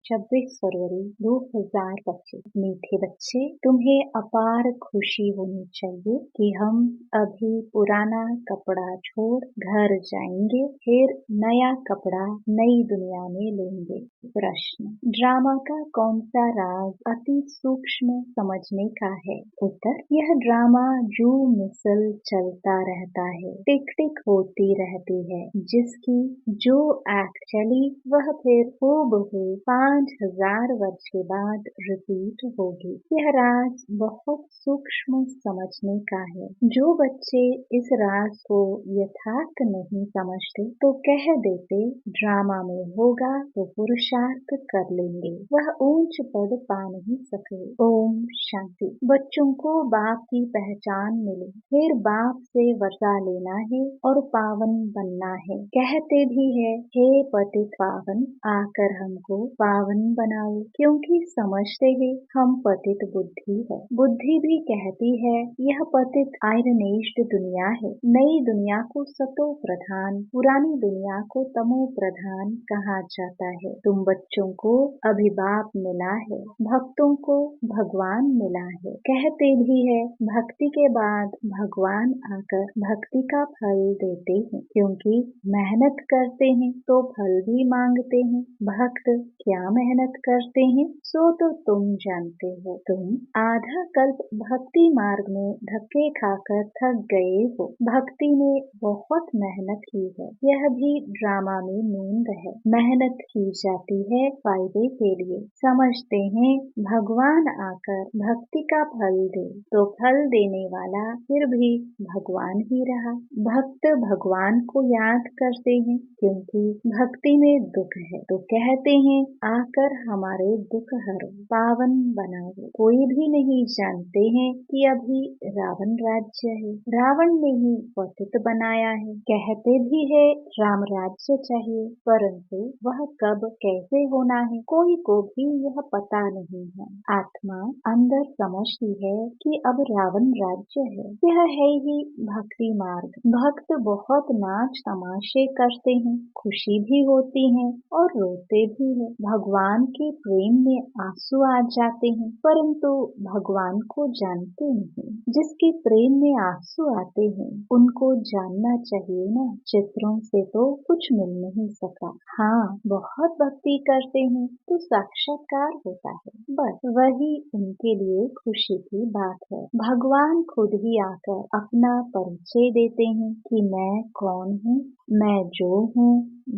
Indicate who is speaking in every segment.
Speaker 1: 26 फरवरी 2025। मीठे बच्चे, तुम्हें अपार खुशी होनी चाहिए कि हम अभी पुराना कपड़ा छोड़ घर जाएंगे, फिर नया कपड़ा नई दुनिया में लेंगे। प्रश्न, ड्रामा का कौन सा राज अति सूक्ष्म समझने का है? उत्तर, यह ड्रामा जो मिसल चलता रहता है, टिक टिक होती रहती है, जिसकी जो एक्चुअली वह फिर हूबहू 5000 वर्ष के बाद रिपीट होगी। यह राज बहुत सूक्ष्म समझने का है। जो बच्चे इस राज को यथार्थ नहीं समझते तो कह देते ड्रामा में होगा तो पुरुषार्थ कर लेंगे, वह ऊंच पद पा नहीं सके। ओम शांति। बच्चों को बाप की पहचान मिले, फिर बाप से वर्षा लेना है और पावन बनना है। कहते भी है, हे पतित पावन, आकर हमको पावन बनाओ, क्योंकि समझते हैं हम पतित बुद्धि है। बुद्धि भी कहती है यह पतित आयरनेस्ड दुनिया है। नई दुनिया को सतो प्रधान, पुरानी दुनिया को तमो प्रधान कहा जाता है। तुम बच्चों को अभी बाप मिला है, भक्तों को भगवान मिला है। कहते भी है भक्ति के बाद भगवान आकर भक्ति का फल देते हैं, क्योंकि मेहनत करते हैं तो फल भी मांगते हैं। भक्त क्या मेहनत करते हैं सो तो तुम जानते हो। तुम आधा कल्प भक्ति मार्ग में धक्के खाकर थक गए हो। भक्ति में बहुत मेहनत की है, यह भी ड्रामा में नींद है। मेहनत की जाती है फायदे के लिए। समझते हैं भगवान आकर भक्ति का फल दे, तो फल देने वाला फिर भी भगवान ही रहा। भक्त भगवान को याद करते हैं, क्योंकि भक्ति में दुख है तो कहते हैं आकर हमारे दुख हरो, पावन बनाओ। कोई भी नहीं जानते हैं कि अभी रावण राज्य है, रावण ने ही पतित बनाया है। कहते भी है राम राज्य चाहिए, परंतु वह कब कैसे होना है कोई को भी यह पता नहीं है। आत्मा अंदर समझती है कि अब रावण राज्य है, यह है ही भक्ति मार्ग। भक्त बहुत नाच तमाशे करते हैं, खुशी भी होती है और रोते भी हैं। भगवान के प्रेम में आंसू आ जाते हैं, परंतु भगवान को जानते नहीं। जिसके प्रेम में आंसू आते हैं उनको जानना चाहिए ना। चित्रों से तो कुछ मिल नहीं सका। हाँ, बहुत भक्ति करते हैं तो साक्षात्कार होता है, बस वही उनके लिए खुशी की बात है। भगवान खुद ही आकर अपना परिचय देते हैं कि मैं कौन हूँ, मैं जो हूँ,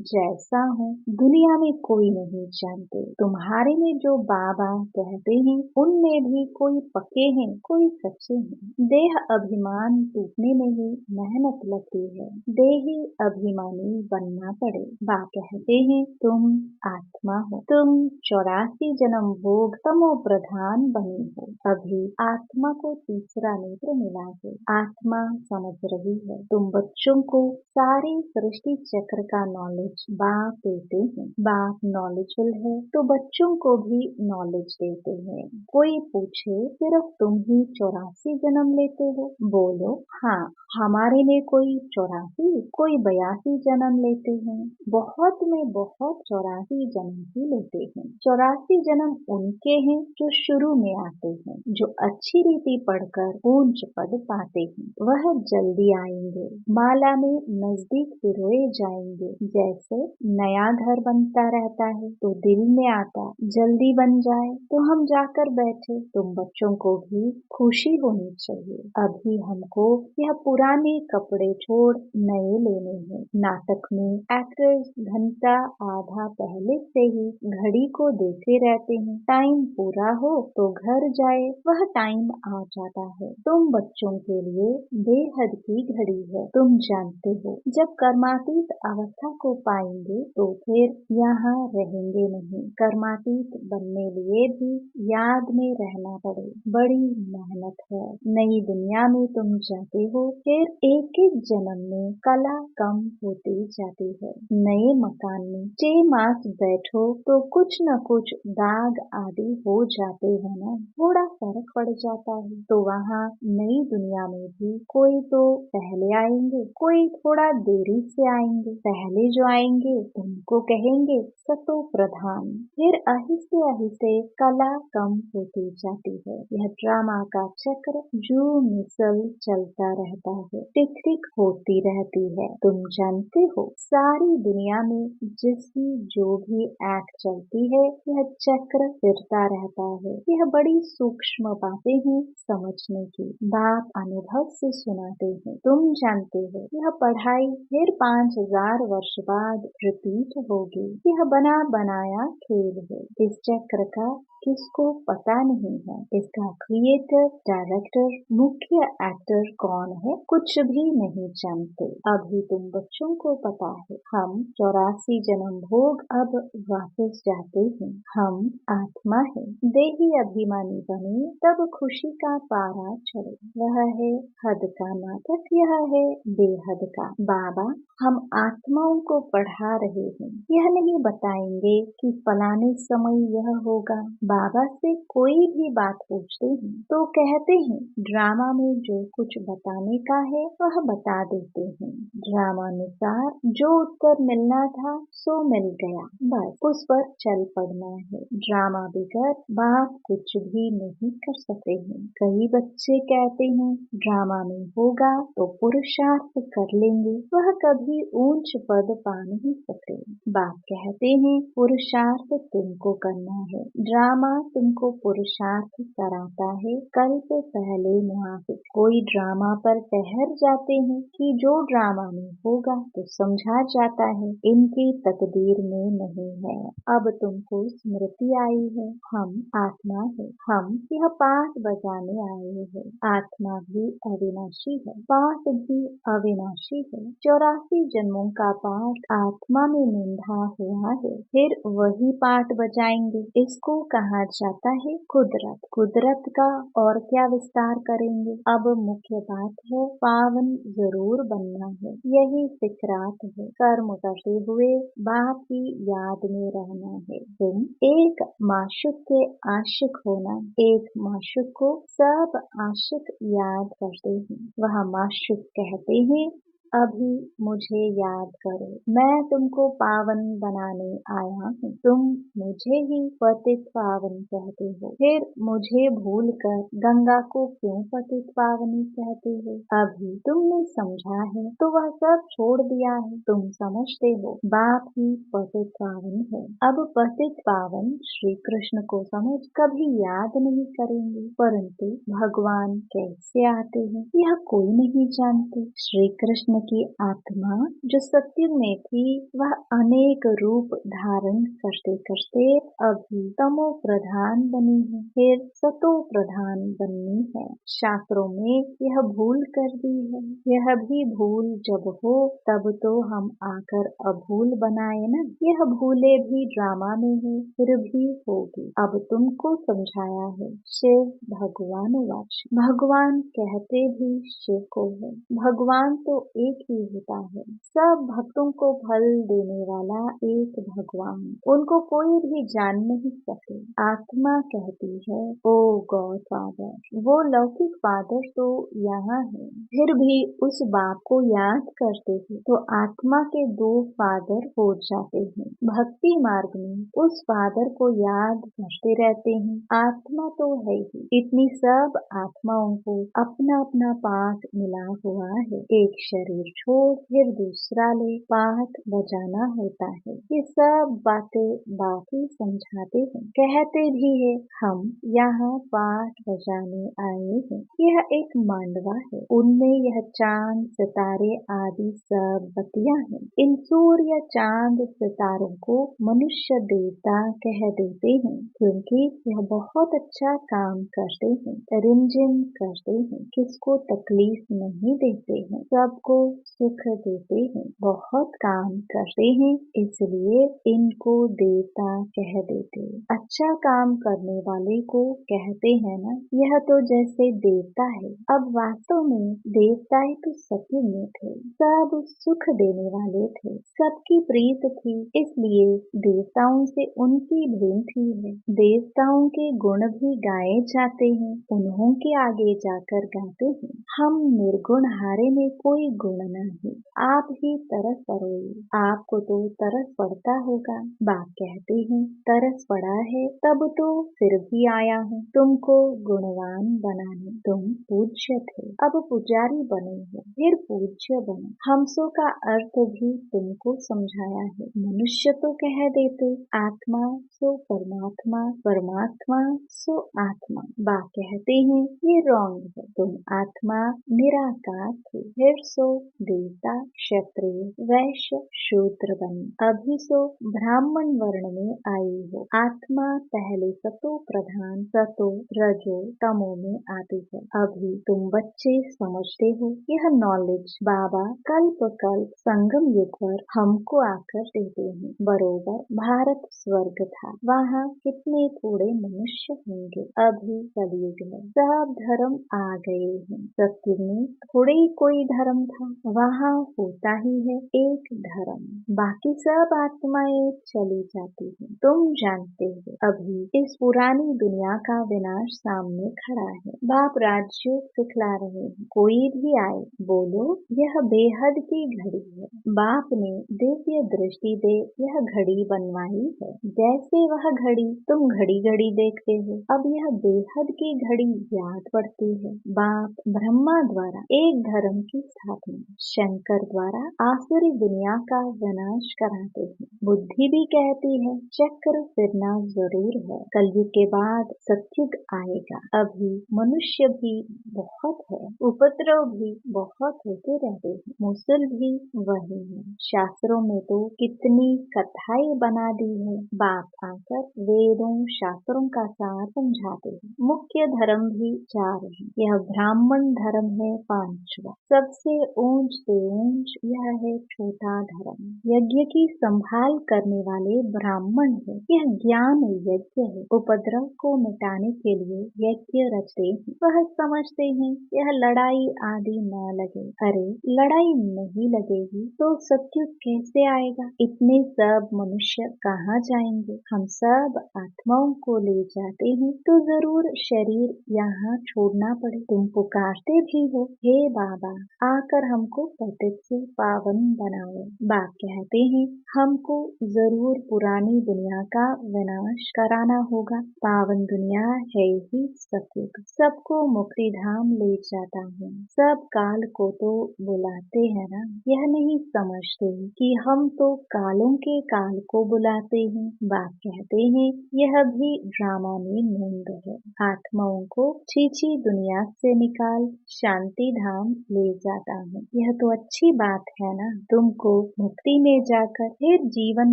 Speaker 1: जैसा हूँ, दुनिया में कोई नहीं जानते। तुम्हारे में जो बाबा कहते हैं उनमें भी कोई पक्के हैं, कोई सच्चे हैं। देह अभिमान टूटने में ही मेहनत लगती है, देही अभिमानी बनना पड़े। बाबा कहते हैं तुम आत्मा हो, तुम 84 जन्म भोग तमो प्रधान बनी हो। अभी आत्मा को तीसरा नेत्र मिला है, आत्मा समझ रही है। तुम बच्चों को सारी सृष्टि चक्र का नॉलेज बाप देते हैं। बाप नॉलेजफुल है तो बच्चों को भी नॉलेज देते हैं। कोई पूछे सिर्फ तुम ही 84 जन्म लेते हो, बोलो हाँ, हमारे में कोई 84 कोई 82 जन्म लेते हैं, बहुत में बहुत 84 जन्म ही लेते हैं। 84 जन्म उनके हैं जो शुरू में आते हैं, जो अच्छी रीति पढ़कर ऊंच पद पाते हैं, वह जल्दी आएंगे। माला में नजदीक पिरोए जाएंगे। जैसे नया घर बनता रहता है तो दिल में आता जल्दी बन जाए तो हम जाकर बैठे। तुम बच्चों को भी खुशी होनी चाहिए। अभी हमको यह पुराने कपड़े छोड़ नए लेने हैं। नाटक में एक्टर्स घंटा आधा पहले से ही घड़ी को देखे रहते हैं, टाइम पूरा हो तो घर जाए, वह टाइम आ जाता है। तुम बच्चों के लिए बेहद की घड़ी है। तुम जानते हो जब कर्मातीत अवस्था को पाएंगे तो फिर यहाँ रहेंगे नहीं। कर्मातीत बनने लिए भी याद में रहना पड़े, बड़ी मेहनत है। नई दुनिया में तुम जाते हो, फिर एक एक जन्म में कला कम होती जाती है। नए मकान में 6 मास बैठो तो कुछ न कुछ दाग आदि हो जाते हैं ना, थोड़ा फर्क पड़ जाता है। तो वहाँ नई दुनिया में भी कोई तो पहले आएंगे, कोई थोड़ा देरी से आएंगे। पहले जो आएंगे उनको कहेंगे सतो प्रधान। फिर आहिस्ते आहिस्ते कला कम होती जाती है। यह ड्रामा का चक्र जो मिसल चलता रहता है, टिक टिक होती रहती है। तुम जानते हो सारी दुनिया में जिसकी जो भी एक्ट चलती है यह चक्र फिरता रहता है। यह बड़ी सूक्ष्म बातें हैं समझने की, बाप अनुभव से सुनाते हैं। तुम जानते हो यह पढ़ाई फिर 5000 वर्ष बाद रिपीट होगी। यह बना बनाया खेल है। इस चक्र का किसको पता नहीं है। इसका क्रिएटर, डायरेक्टर, मुख्य एक्टर कौन है कुछ भी नहीं जानते। अभी तुम बच्चों को पता है हम 84 जन्म भोग अब वापस जाते हैं। हम आत्मा है। देही अभिमानी बने तब खुशी का पारा चढ़े। वह है हद का नाटक, यह है बेहद का। बाबा हम आत्माओं को पढ़ा रहे हैं। यह नहीं बताएंगे कि फलाने समय यह होगा। बाबा से कोई भी बात पूछते हैं तो कहते हैं ड्रामा में जो कुछ बताने का है वह बता देते हैं। ड्रामानुसार जो उत्तर मिलना था सो मिल गया, बस उस पर चल पड़ना है। ड्रामा बगैर बाप कुछ भी नहीं कर सकते हैं। कई बच्चे कहते हैं ड्रामा में होगा तो पुरुषार्थ कर लेंगे, वह कभी ऊंच पद पा नहीं सकते। बाप कहते हैं पुरुषार्थ तुमको करना है। ड्रामा तुमको पुरुषार्थ कराता है। कल्प पहले मुआफिक कोई ड्रामा पर ठहर जाते हैं कि जो ड्रामा में होगा तो समझा जाता है इनकी तकदीर में नहीं है। अब तुमको स्मृति आई है हम आत्मा है। हम यह पाठ बजाने आए हैं। आत्मा भी अविनाशी है, पाठ भी अविनाशी है। 84 जन्मों का पाठ आत्मा में निंदा हुआ है, फिर वही पाठ बजाएंगे। इसको कहा जाता है कुदरत। कुदरत का और क्या विस्तार करेंगे। अब मुख्य बात है पावन जरूर बनना है। यही फिक्रात है। कर्म करते हुए बाप की याद में रहना है। तुम एक माशुक के आशिक होना। एक माशुक को सब आशिक याद करते हैं। वह माशुक कहते हैं अभी मुझे याद करो, मैं तुमको पावन बनाने आया हूँ। तुम मुझे ही पतित पावन कहते हो, फिर मुझे भूल कर गंगा को क्यों पतित पावनी कहते हो। अभी तुमने समझा है तो वह सब छोड़ दिया है। तुम समझते हो बाप ही पतित पावन है। अब पतित पावन श्री कृष्ण को समझ कभी याद नहीं करेंगे, परंतु भगवान कैसे आते हैं यह कोई नहीं जानते। श्री कृष्ण की आत्मा जो सत्युग में थी वह अनेक रूप धारण करते करते अभी तमो प्रधान बनी है, फिर सतो प्रधान बननी है। शास्त्रों में यह भूल कर दी है। यह भी भूल जब हो तब तो हम आकर अभूल बनाए न। यह भूले भी ड्रामा में है फिर भी होगी। अब तुमको समझाया है। शिव भगवान वाच, भगवान कहते भी शिव को है। भगवान तो एक ही होता है। सब भक्तों को फल देने वाला एक भगवान, उनको कोई भी जान नहीं सके। आत्मा कहती है ओ गॉड फादर, वो लौकिक फादर तो यहाँ है, फिर भी उस बाप को याद करते हैं तो आत्मा के दो फादर हो जाते हैं। भक्ति मार्ग में उस फादर को याद करते रहते हैं। आत्मा तो है ही। इतनी सब आत्माओं को अपना अपना पाठ मिला हुआ है। एक शरीर छोड़ फिर दूसरा ले, पाठ बजाना होता है। ये सब बातें बाकी समझाते हैं। कहते भी है हम यहाँ पाठ बजाने आए हैं। यह एक मांडवा है, उनमें यह चांद सितारे आदि सब बत्तियां हैं। इन सूर्य चांद सितारों को मनुष्य देवता कह देते हैं क्योंकि यह बहुत अच्छा काम करते हैं, रिमझिम करते हैं, किसको तकलीफ नहीं देते हैं, सबको सुख देते हैं, बहुत काम करते हैं, इसलिए इनको देवता कह देते। अच्छा काम करने वाले को कहते हैं ना, यह तो जैसे देवता है। अब वास्तव में देवता ही तो सत्य में थे, सब सुख देने वाले थे, सबकी प्रीत थी, इसलिए देवताओं से उनकी भेंट ही है। देवताओं के गुण भी गाए जाते हैं, उन्हों के आगे जाकर गाते हैं। हम निर्गुण हारे में कोई गुण बोलना ही, आप ही तरस पड़ोगे, आपको तो तरस पड़ता होगा। बाप कहते हैं तरस पड़ा है तब तो फिर भी आया हूँ तुमको गुणवान बनाने। तुम पूज्य थे, अब पुजारी बने हो, फिर पूज्य बने। हमसों का अर्थ भी तुमको समझाया है। मनुष्य तो कह देते आत्मा सो परमात्मा, परमात्मा सो आत्मा। बाप कहते हैं ये रॉन्ग है, तुम आत्मा निराकार थे, फिर सो देवता क्षत्रिय वैश्य शूद्र बने, अभी सो ब्राह्मण वर्ण में आई हो। आत्मा पहले सतो प्रधान सतो रजो तमो में आती है। अभी तुम बच्चे समझते हो यह नॉलेज बाबा कल्प कल्प संगम युग पर हमको आकर देते हैं। बरोबर भारत स्वर्ग था, वहाँ कितने थोड़े मनुष्य होंगे। अभी कलयुग है, सब धर्म आ गए हैं। सत्युग में थोड़े ही कोई धर्म था, वहाँ होता ही है एक धर्म, बाकी सब आत्माएं चली जाती हैं। तुम जानते हो अभी इस पुरानी दुनिया का विनाश सामने खड़ा है। बाप राज्य सिखला रहे हैं, कोई भी आए बोलो यह बेहद की घड़ी है। बाप ने दिव्य दृष्टि दे यह घड़ी बनवाई है। जैसे वह घड़ी तुम घड़ी घड़ी देखते हो, अब यह बेहद की घड़ी याद पड़ती है। बाप ब्रह्मा द्वारा एक धर्म की स्थापना, शंकर द्वारा आसुरी दुनिया का विनाश कराते हैं। बुद्धि भी कहती है चक्र फिरना जरूर है, कलयुग के बाद सत्युग आएगा। अभी मनुष्य भी बहुत है, उपद्रव भी बहुत होते रहते हैं, मुसल भी वही है। शास्त्रों में तो कितनी कथाएं बना दी है। बाप आकर वेदों शास्त्रों का सार समझाते हैं। मुख्य धर्म भी चार है, यह ब्राह्मण धर्म है पांचवा, सबसे ऊंच से ऊंच यह है छोटा धर्म। यज्ञ की संभाल करने वाले ब्राह्मण है, यह ज्ञान यज्ञ है। उपद्रव को मिटाने के लिए यज्ञ रचते हैं, वह समझते हैं यह लड़ाई आदि न लगे। अरे लड़ाई नहीं लगेगी तो सत्युग कैसे आएगा? इतने सब मनुष्य कहाँ जाएंगे? हम सब आत्माओं को ले जाते हैं तो जरूर शरीर यहाँ छोड़ना पड़े। तुम पुकारते भी हो हे बाबा आकर हमको पतित से पावन बनाओ। बाप कहते हैं हमको जरूर पुरानी दुनिया का विनाश कराना होगा। पावन दुनिया है ही सत्युग, सबको मुक्ति धाम ले जाता हूँ। सब काल को तो बुलाते हैं ना, यह नहीं समझते कि हम तो कालों के काल को बुलाते हैं। बाप कहते हैं यह भी ड्रामा में नंद है। आत्माओं को छीछी दुनिया से निकाल शांति धाम ले जाता हूँ। यह तो अच्छी बात है ना, तुमको मुक्ति में जाकर फिर जीवन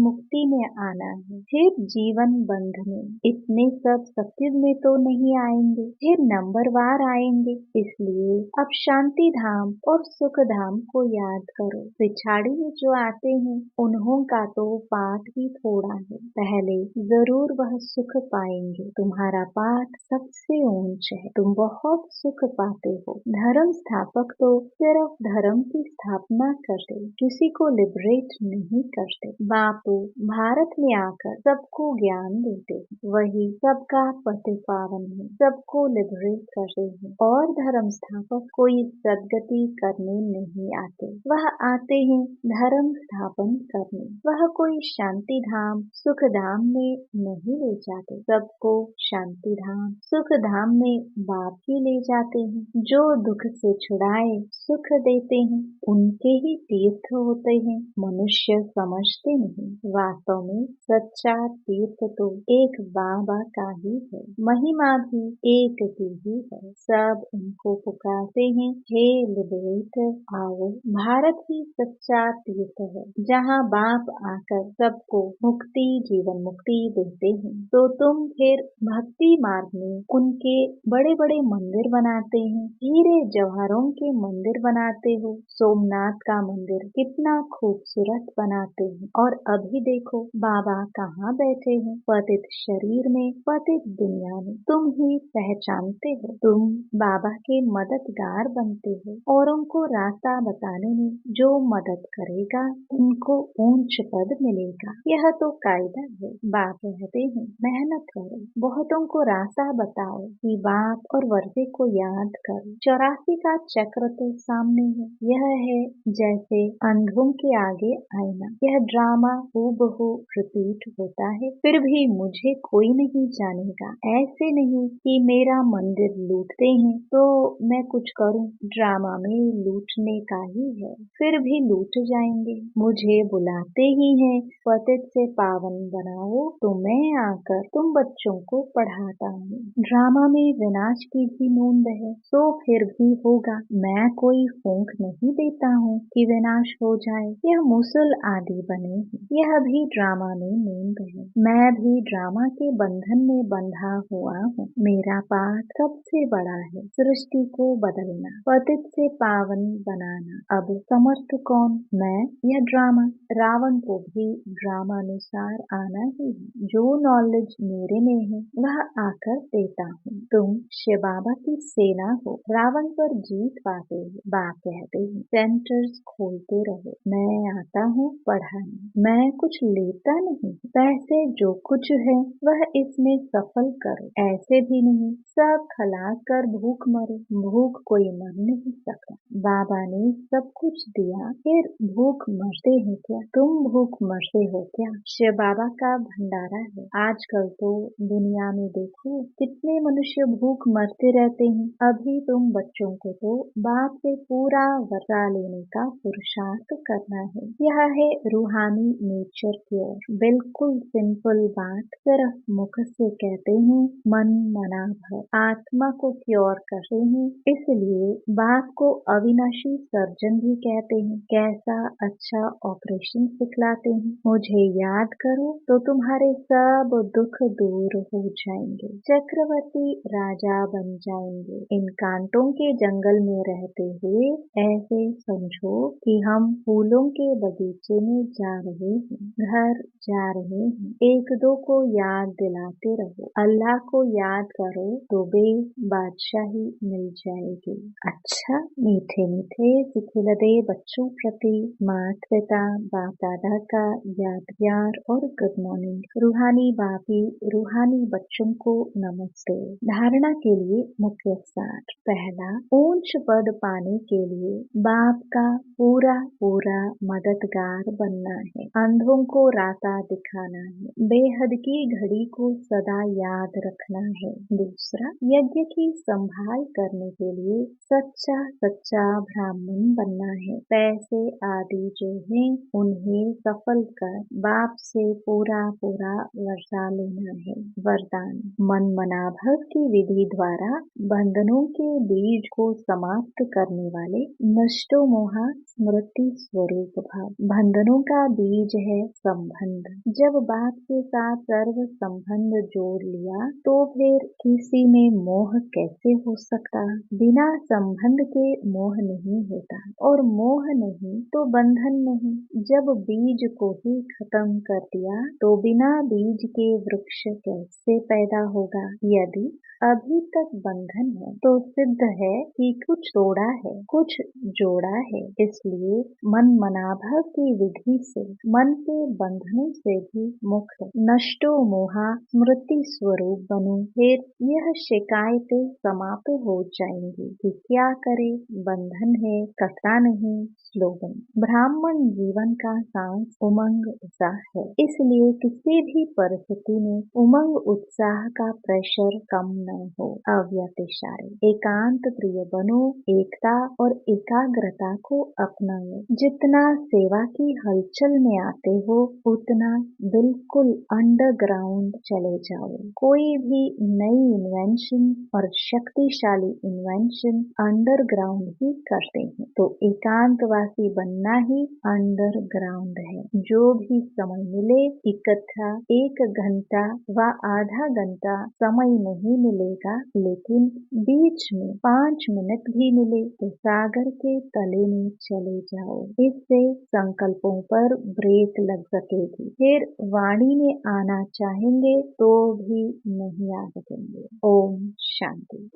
Speaker 1: मुक्ति में आना है, फिर जीवन बंध में। इतने सब सत्युग में तो नहीं आएंगे, फिर नंबरवार आएंगे। इसलिए अब शांति धाम और सुख धाम को याद करो। पिछाड़ी में जो आते हैं उन्हों का तो पाठ भी थोड़ा है, पहले जरूर वह सुख पाएंगे। तुम्हारा पाठ सबसे ऊंच है, तुम बहुत सुख पाते हो। धर्म स्थापक तो सिर्फ धर्म की स्थापना करते, किसी को लिबरेट नहीं करते। बापू भारत में आकर सबको ज्ञान देते, वही सबका पति पावन है, सबको लिबरेट करते हैं। और धर्म स्थापक कोई सदगति करने नहीं आते, वह आते हैं धर्म स्थापन करने। वह कोई शांति धाम सुख धाम में नहीं ले जाते, सबको शांति धाम सुख धाम में बाप ही ले जाते हैं। जो दुख से छुड़ाए सुख देते हैं उनके ही तीर्थ होते हैं, मनुष्य समझते नहीं। वास्तव में सच्चा तीर्थ तो एक बाबा का ही है, महिमा भी एक की ही है। सब उनको पुकारते हैं हे लिबरेटर आओ। भारत ही सच्चा तीर्थ है जहाँ बाप आकर सबको मुक्ति जीवन मुक्ति देते हैं। तो तुम फिर भक्ति मार्ग में उनके बड़े बड़े मंदिर बनाते हैं, हीरे जवाहरों के मंदिर बनाते हो, सोमनाथ का मंदिर कितना खूबसूरत बनाते हैं। और अभी देखो बाबा कहाँ बैठे हैं, पतित शरीर में पतित दुनिया में। तुम ही पहचानते हो, तुम बाबा के मददगार बनते हो। औरों को रास्ता बताने में जो मदद करेगा उनको ऊंच पद मिलेगा, यह तो कायदा है। बाप कहते हैं मेहनत करो, बहुतों को रास्ता बताओ कि बाप और वर्षे को याद करो। 84 का चक्र तो सामने है, यह है जैसे अंधों के आगे आईना। यह ड्रामा हूबहू रिपीट होता है, फिर भी मुझे कोई नहीं जानेगा। ऐसे नहीं कि मेरा मंदिर लूटते हैं तो मैं कुछ करूं, ड्रामा में लूटने का ही है, फिर भी लूट जाएंगे। मुझे बुलाते ही हैं, पतित से पावन बनाओ तो मैं आकर तुम बच्चों को पढ़ाता हूँ। ड्रामा में विनाश की भी नोंद है, तो फिर भी होगा। मैं कोई फूंक नहीं देता हूँ कि विनाश हो जाए। यह मुसल आदि बने हैं, यह भी ड्रामा में नोंद है। मैं भी ड्रामा के बंधन में बंधा हुआ हूँ। मेरा पाठ सबसे बड़ा है, सृष्टि को बदलना, पतित से पावन बनाना। अब समर्थ कौन? मैं या ड्रामा? रावण को भी ड्रामानुसार आना ही है। जो नॉलेज मेरे में है वह आकर देता हूँ। तुम शिव बाबा की सेना हो, रावण पर जीत पाते हो। बाप कहते हैं सेंटर्स खोलते रहो, मैं आता हूँ पढ़ाने। मैं कुछ लेता नहीं, पैसे जो कुछ है वह इसमें सफल करो। ऐसे भी नहीं सब खलास कर भूख मरो, भूख कोई मर नहीं सकता। बाबा ने सब कुछ दिया, फिर भूख मरते हैं क्या? तुम भूख मरते हो क्या? शिव बाबा का भंडारा है। आजकल तो दुनिया में देखो कितने मनुष्य भूख मरते रहते हैं। अभी तुम बच्चों को तो बाप से पूरा वर्षा लेने का पुरुषार्थ करना है। यह है रूहानी नेचर क्योर। बिल्कुल सिंपल बात, सिर्फ मुख से कहते हैं, मन मना भर। आत्मा को क्योर करते हैं, इसलिए बाप को अविनाशी सर्जन भी कहते हैं। कैसा अच्छा ऑपरेशन सिखलाते हैं। मुझे याद करो तो तुम्हारे सब दुख दूर हो जाएंगे, चक्रवर्ती राजा बन जाएंगे। इन कांटों के जंगल में रहते हुए ऐसे समझो कि हम फूलों के बगीचे में जा रहे हैं, घर जा रहे हैं। एक दो को याद दिलाते रहो, अल्लाह को याद करो तो बे बादशाही मिल जाएगी। अच्छा मीठे मीठे सिखिलदे बच्चों प्रति माता पिता बाप दादा का याद प्यार और गुड मॉर्निंग। रूहानी बापी रूहानी बच्चों को नमस्ते। धारणा के लिए मुख्य सार। पहला, ऊंच पद पाने के लिए बाप का पूरा पूरा मददगार बनना है। अंधों को रास्ता दिखाना है, बेहद की घड़ी को सदा याद रखना है। दूसरा, यज्ञ की संभाल करने के लिए सच्चा सच्चा ब्राह्मण बनना है। पैसे आदि जो हैं उन्हें सफल कर बाप से पूरा पूरा वर्षा लेना है। वरदान, मन मनाभव की विधि द्वारा बंधनों के बीज को समाप्त करने वाले नष्टो मोहा स्मृति स्वरूप भाव। बंधनों का बीज है संबंध। जब बाप के साथ सर्व संबंध जोड़ लिया तो फिर किसी में मोह कैसे हो सकता? बिना संबंध के मोह नहीं होता, और मोह नहीं तो बंधन नहीं। जब बीज को ही खत्म कर दिया तो बिना बीज के वृक्ष कैसे पैदा होगा? यदि अभी तक बंधन है तो सिद्ध है कि कुछ तोड़ा है, कुछ जोड़ा है। इसलिए मन मनाभव की विधि से मन के बंधनों से भी मुक्त, नष्टो मोहा स्मृति स्वरूप बनूं। फिर यह शिकायतें समाप्त हो जाएंगी कि क्या करे, बंधन है कतरा नहीं। स्लोगन, ब्राह्मण जीवन का सांस उमंग उत्साह है, इसलिए किसी भी परिस्थिति में उमंग उत्साह का प्रेशर कम न हो। अव्यक्त इशारे, एकांत प्रिय बनो, एकता और एकाग्रता को अपनाओ। जितना सेवा की हलचल में आते हो उतना बिल्कुल अंडरग्राउंड चले जाओ। कोई भी नई इन्वेंशन और शक्तिशाली इन्वेंशन अंडरग्राउंड ही करते हैं, तो एकांतवासी बनना ही अंडरग्राउंड है। जो भी समय मिले, इकट्ठा 1 घंटा व आधा घंटा समय नहीं मिलेगा, लेकिन बीच में 5 मिनट भी मिले तो सागर के तले में चले जाओ। इससे संकल्पों पर ब्रेक लग सकेगी। फिर वाणी में आना चाहेंगे तो भी नहीं आ सकेंगे। ओम शांति।